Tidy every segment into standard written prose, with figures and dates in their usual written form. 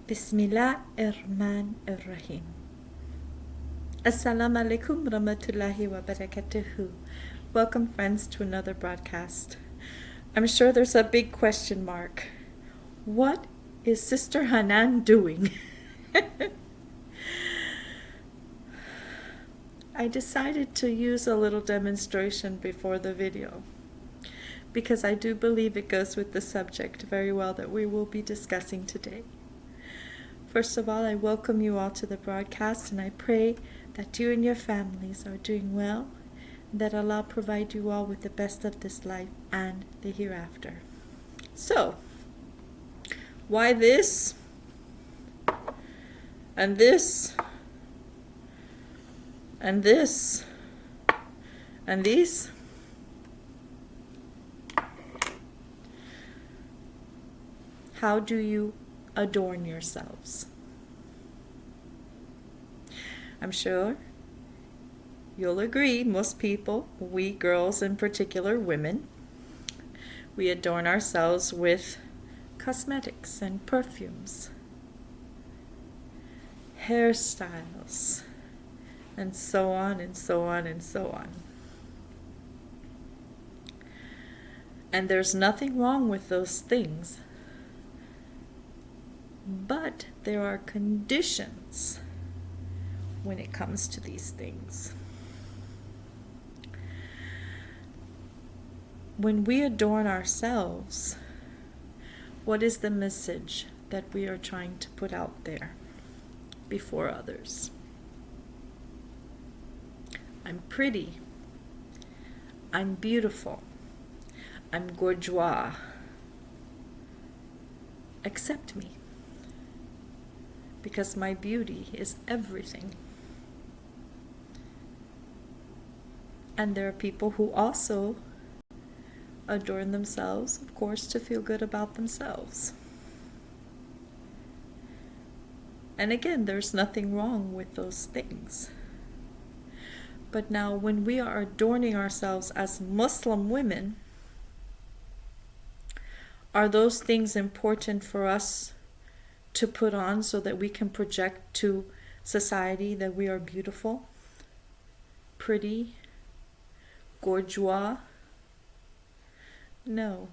Bismillahir-Rahmanir-Rahim. Assalamu alaikum rahmatullahi wa barakatuhu. Welcome, friends, to another broadcast. I'm sure there's a big question mark. What is Sister Hanan doing? I decided to use a little demonstration before the video because I do believe it goes with the subject very well that we will be discussing today. First of all, I welcome you all to the broadcast, and I pray that you and your families are doing well, and that Allah provide you all with the best of this life and the hereafter. So, why this? And this? And this? And these? How do you adorn yourselves? I'm sure you'll agree, most people, we girls in particular, women, we adorn ourselves with cosmetics and perfumes, hairstyles, and so on and so on and so on. And there's nothing wrong with those things. But there are conditions when it comes to these things. When we adorn ourselves, what is the message that we are trying to put out there before others? I'm pretty. I'm beautiful. I'm gorgeous. Accept me, because my beauty is everything. And there are people who also adorn themselves, of course, to feel good about themselves. And again, there's nothing wrong with those things. But now, when we are adorning ourselves as Muslim women, are those things important for us to put on so that we can project to society that we are beautiful, pretty, gorgeous? No.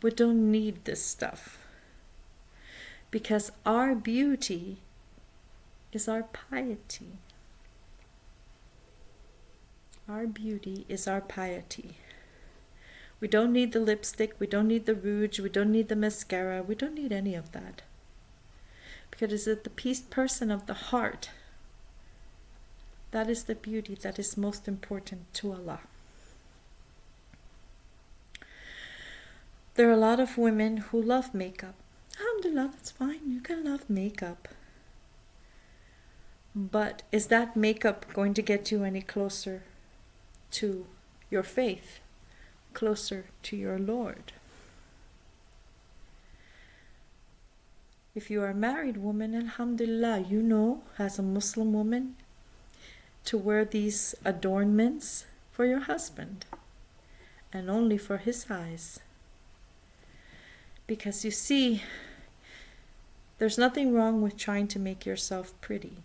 We don't need this stuff, because our beauty is our piety. Our beauty is our piety. We don't need the lipstick, we don't need the rouge, we don't need the mascara, we don't need any of that. Because it's the peace person of the heart. That is the beauty that is most important to Allah. There are a lot of women who love makeup. Alhamdulillah, that's fine, you can love makeup. But is that makeup going to get you any closer to your faith? Closer to your Lord? If you are a married woman, alhamdulillah, you know, as a Muslim woman, to wear these adornments for your husband, and only for his eyes. Because you see, there's nothing wrong with trying to make yourself pretty.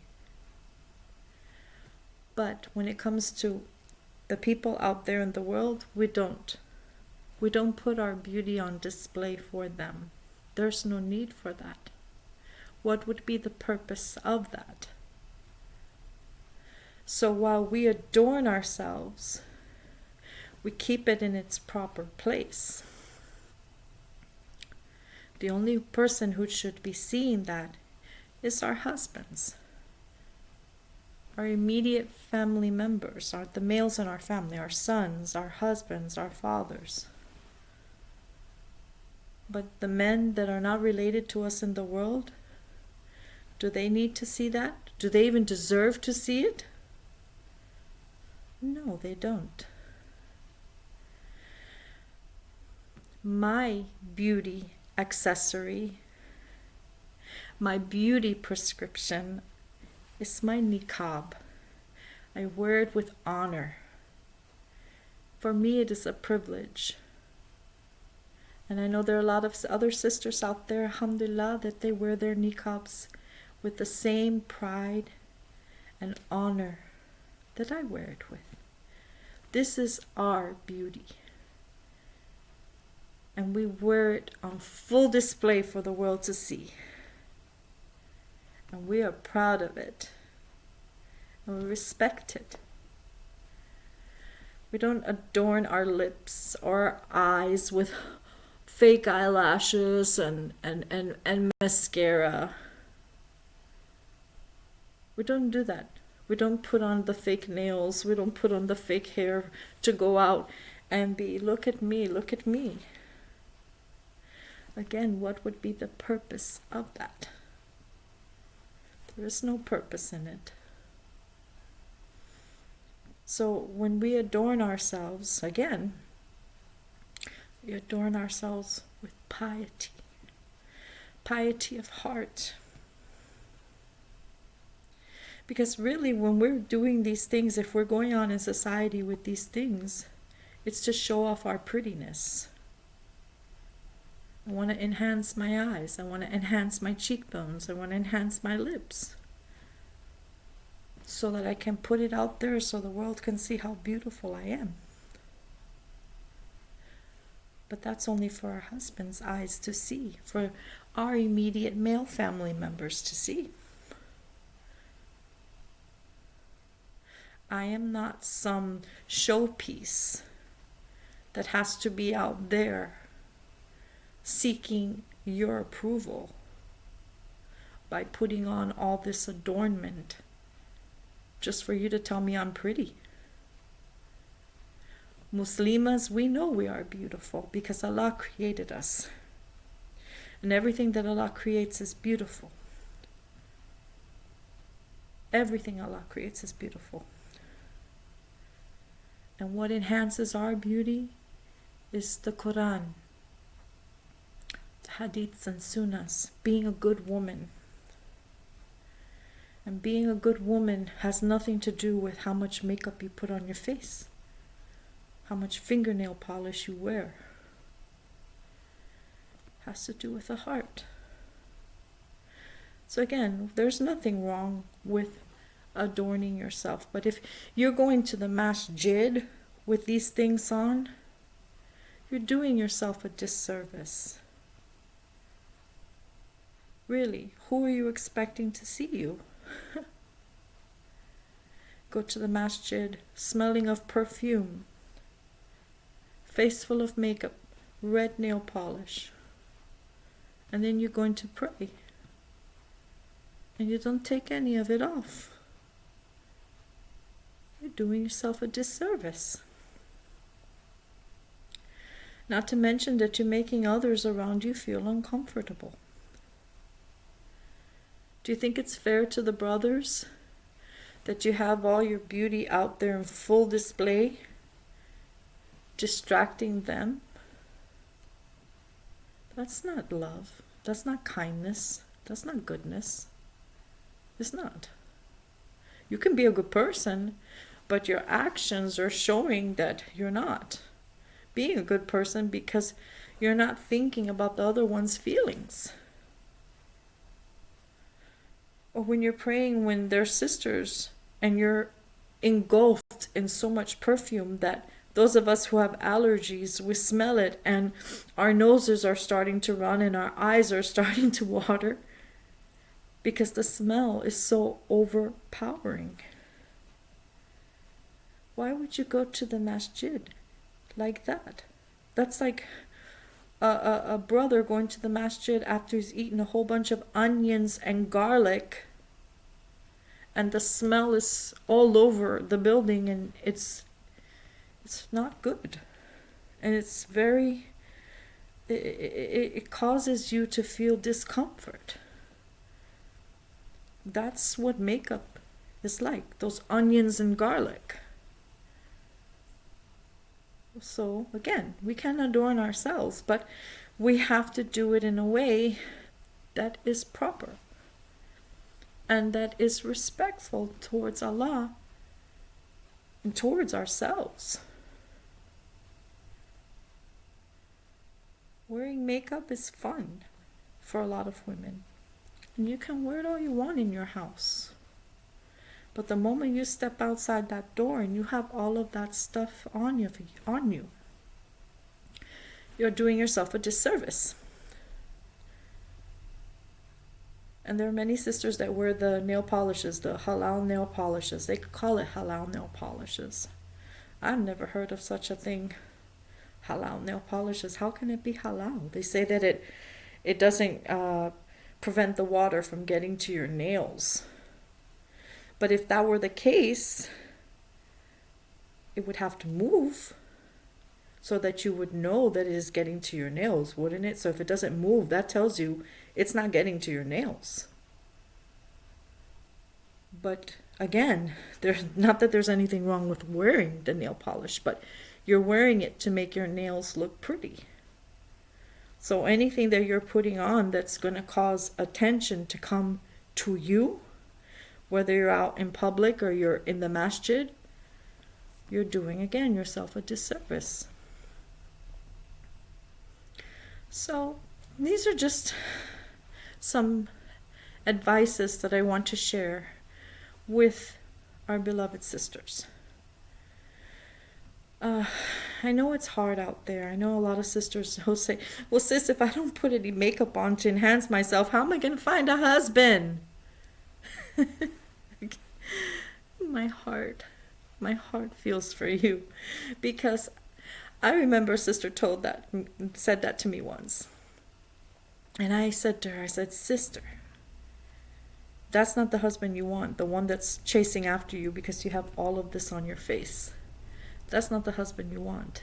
But when it comes to the people out there in the world, we don't put our beauty on display for them. There's no need for that. What would be the purpose of that? So while we adorn ourselves, we keep it in its proper place. The only person who should be seeing that is our husbands. Our immediate family members, are the males in our family, our sons, our husbands, our fathers. But the men that are not related to us in the world, do they need to see that? Do they even deserve to see it? No, they don't. My beauty accessory, my beauty prescription, is my niqab. I wear it with honor. For me, it is a privilege. And I know there are a lot of other sisters out there, alhamdulillah, that they wear their niqabs with the same pride and honor that I wear it with. This is our beauty. And we wear it on full display for the world to see. And we are proud of it. And we respect it. We don't adorn our lips or our eyes with fake eyelashes and mascara. We don't do that. We don't put on the fake nails. We don't put on the fake hair to go out and be, look at me, look at me. Again, what would be the purpose of that? There is no purpose in it. So when we adorn ourselves, again, we adorn ourselves with piety. Piety of heart. Because really, when we're doing these things, if we're going on in society with these things, it's to show off our prettiness. I want to enhance my eyes. I want to enhance my cheekbones. I want to enhance my lips. So that I can put it out there so the world can see how beautiful I am. But that's only for our husband's eyes to see, for our immediate male family members to see. I am not some showpiece that has to be out there seeking your approval by putting on all this adornment just for you to tell me I'm pretty. Muslimas, we know we are beautiful because Allah created us. And everything that Allah creates is beautiful. Everything Allah creates is beautiful. And what enhances our beauty is the Quran, the hadiths and sunnahs, being a good woman. And being a good woman has nothing to do with how much makeup you put on your face, how much fingernail polish you wear. It has to do with the heart. So again, there's nothing wrong with adorning yourself. But if you're going to the masjid with these things on, you're doing yourself a disservice. Really, who are you expecting to see you? Go to the masjid smelling of perfume, face full of makeup, red nail polish, and then you're going to pray and you don't take any of it off. You're doing yourself a disservice. Not to mention that you're making others around you feel uncomfortable. Do you think it's fair to the brothers that you have all your beauty out there in full display, distracting them? That's not love. That's not kindness. That's not goodness. It's not. You can be a good person, but your actions are showing that you're not being a good person because you're not thinking about the other one's feelings. Or when you're praying when they're sisters and you're engulfed in so much perfume that those of us who have allergies, we smell it and our noses are starting to run and our eyes are starting to water because the smell is so overpowering. Why would you go to the masjid like that? That's like a brother going to the masjid after he's eaten a whole bunch of onions and garlic and the smell is all over the building and it's not good. And it's very, it causes you to feel discomfort. That's what makeup is like, those onions and garlic. So again, we can adorn ourselves, but we have to do it in a way that is proper and that is respectful towards Allah and towards ourselves. Wearing makeup is fun for a lot of women. And you can wear it all you want in your house. But the moment you step outside that door and you have all of that stuff on you, you're doing yourself a disservice. And there are many sisters that wear the nail polishes, the halal nail polishes. They could call it halal nail polishes. I've never heard of such a thing. Halal nail polishes. How can it be halal? They say that it doesn't prevent the water from getting to your nails. But if that were the case, it would have to move so that you would know that it is getting to your nails, wouldn't it? So if it doesn't move, that tells you it's not getting to your nails. But again, there's not that there's anything wrong with wearing the nail polish, but you're wearing it to make your nails look pretty. So anything that you're putting on that's going to cause attention to come to you, whether you're out in public or you're in the masjid, you're doing, again, yourself a disservice. So these are just some advices that I want to share with our beloved sisters. I know it's hard out there. I know a lot of sisters who say, well, sis, if I don't put any makeup on to enhance myself, how am I going to find a husband? My heart feels for you, because I remember a sister said that to me once. And I said to her, I said, sister, that's not the husband you want, the one that's chasing after you because you have all of this on your face. That's not the husband you want.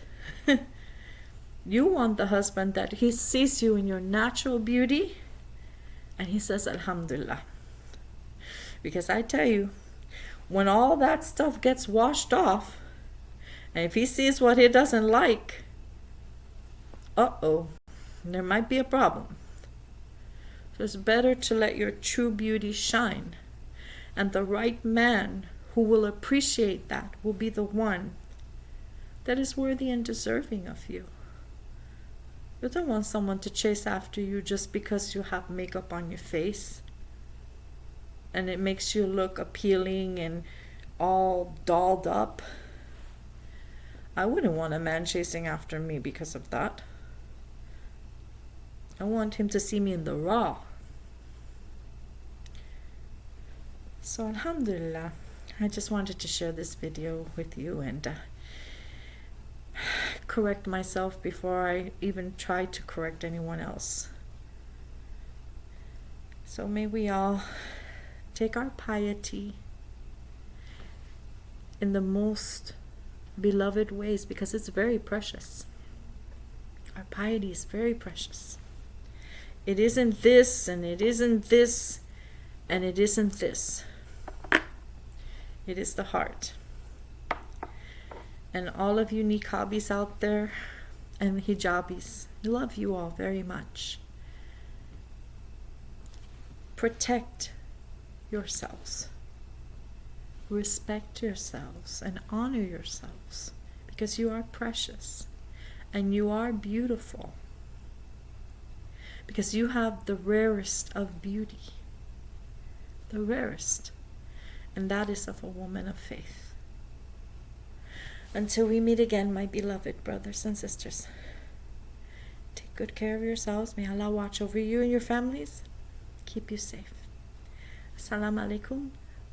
You want the husband that he sees you in your natural beauty and he says, Alhamdulillah. Because I tell you, when all that stuff gets washed off, and if he sees what he doesn't like, there might be a problem. So it's better to let your true beauty shine. And the right man who will appreciate that will be the one that is worthy and deserving of you. You don't want someone to chase after you just because you have makeup on your face and it makes you look appealing and all dolled up. I wouldn't want a man chasing after me because of that. I want him to see me in the raw. So Alhamdulillah, I just wanted to share this video with you and correct myself before I even try to correct anyone else. So may we all take our piety in the most beloved ways, because it's very precious. Our piety is very precious. It isn't this, and it isn't this, and it isn't this. It is the heart. And all of you niqabis out there and hijabis, I love you all very much. Protect yourselves. Respect yourselves and honor yourselves, because you are precious and you are beautiful, because you have the rarest of beauty, the rarest, and that is of a woman of faith. Until we meet again, my beloved brothers and sisters, take good care of yourselves. May Allah watch over you and your families, keep you safe. Assalamu alaikum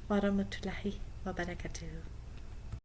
wa rahmatullahi wa barakatuh.